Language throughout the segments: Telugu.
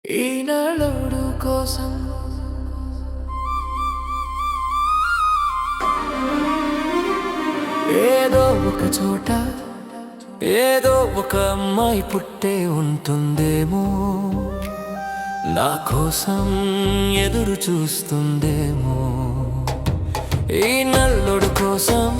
ఈ నలుడు కోసం ఏదో ఒక చోట ఏదో ఒక అమ్మాయి పుట్టే ఉంటుందేమో, నా కోసం ఎదురు చూస్తుందేమో. ఈ నల్లుడు కోసం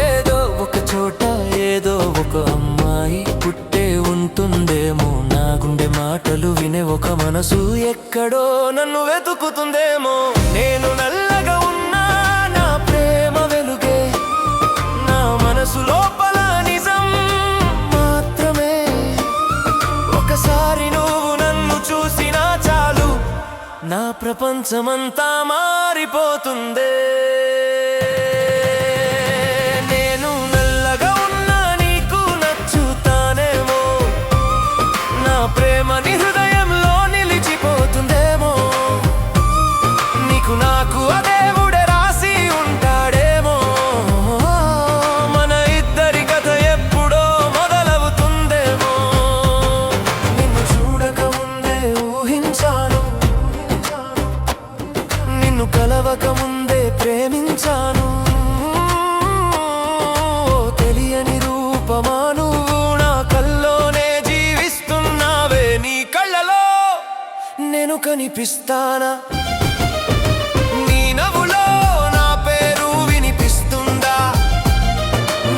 ఏదో ఒక చోట ఏదో ఒక అమ్మాయి పుట్టే ఉంటుందేమో, నా గుండె మాటలు వినే ఒక మనసు ఎక్కడో నన్ను వెతుకుతుందేమో. నేను నల్లగా ఉన్నా నా ప్రేమ వెలుగే నా మనసు లోపల నిజం మాత్రమే. ఒకసారి నువ్వు నన్ను చూసినా చాలు, నా ప్రపంచమంతా మారిపోతుందే. ప్రేమని హృదయంలో నిలిచిపోతుందేమో, నీకు నాకు ఆ దేవుడే రాసి ఉంటాడేమో. మన ఇద్దరి కథ ఎప్పుడో మొదలవుతుందేమో. నిన్ను చూడక ముందే ఊహించాను, నిన్ను కలవక ముందే ప్రేమించాను. తెలియని రూపమాను నేను కనిపిస్తానా? నీ నవ్వులో నా పేరు వినిపిస్తుందా?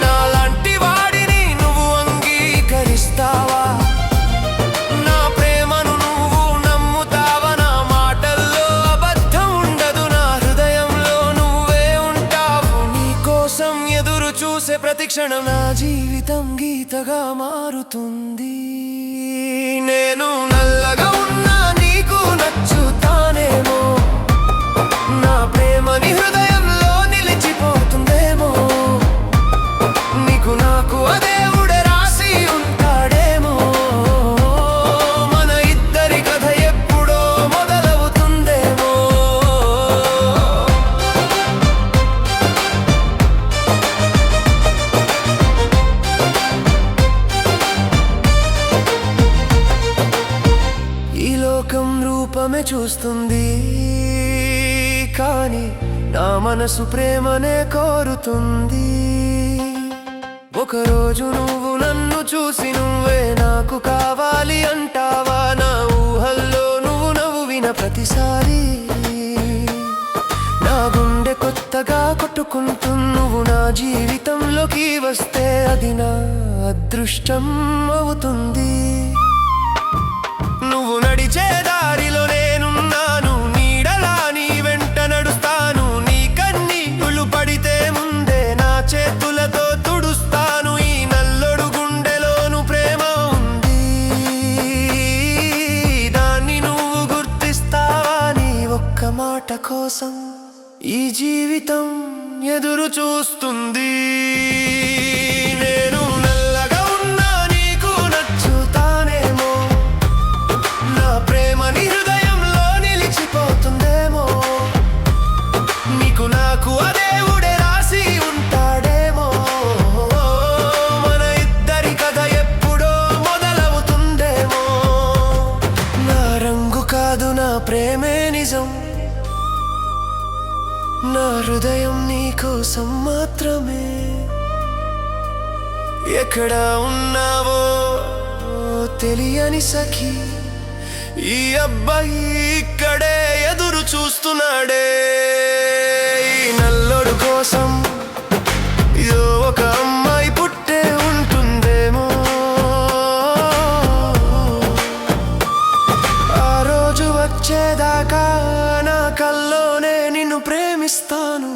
నాలాంటి వాడిని నువ్వు అంగీకరిస్తావా? నా ప్రేమను నువ్వు నమ్ముతావా? నా మాటల్లో అబద్ధం ఉండదు, నా హృదయంలో నువ్వే ఉంటావు. నీ కోసం ఎదురు చూసే ప్రతి క్షణం నా జీవితం గీతగా మారుతుంది. నేను నల్లగా ఉన్నా నీకు నచ్చుతానేమో, నా ప్రేమని హృదయంలో నిలిచిపోతుందేమో. నీకు నాకు ఆ దేవుడే రాసి ఉంటాడేమో. మన ఇద్దరి కథ ఎప్పుడో మొదలవుతుందేమో. ఈ లోకం రూపమే చూస్తుంది, కానీ నా మనసు ప్రేమనే కోరుతుంది. ఒకరోజు నువ్వు నన్ను చూసి నువ్వే నాకు కావాలి అంటావా? నా ఊహల్లో నువ్వు నవ్విన ప్రతిసారి నా గుండె కొత్తగా కొట్టుకుంటుంది. నువ్వు నా జీవితంలోకి వస్తే అది నా అదృష్టం అవుతుంది. నువ్వు నడిచే దారిలో నేనున్నాను, నీడలా నీ వెంట నడుస్తాను. నీ కన్నీళ్లు పడితే ముందే నా చేతులతో తుడుస్తాను. ఈ నల్లుడు గుండెలోను ప్రేమ ఉంది, దాన్ని నువ్వు గుర్తిస్తావా? నీ ఒక్క మాట కోసం ఈ జీవితం ఎదురు చూస్తుంది. నేను నల్లగా ఉన్నా నీకు నచ్చుతానేమో, నా ప్రేమని హృదయంలో నిలిచిపోతుందేమో. నీకు నాకు ఆ దేవుడే రాసి ఉంటాడేమో. మన ఇద్దరి కథ ఎప్పుడో మొదలవుతుందేమో. నా రంగు కాదు నా ప్రేమే నిజం, నా హృదయం నీ కోసం మాత్రమే. ఎక్కడ ఉన్నావో తెలియని సఖీ, ఈ అబ్బాయి ఇక్కడే ఎదురు చూస్తున్నాడే. ఈ నల్లుడు కోసం ఇదో ఒక అమ్మాయి పుట్టే ఉంటుందేమో. ఆ రోజు వచ్చేదాకా నా కల్లోనే నిన్ను ప్రేమిస్తాను.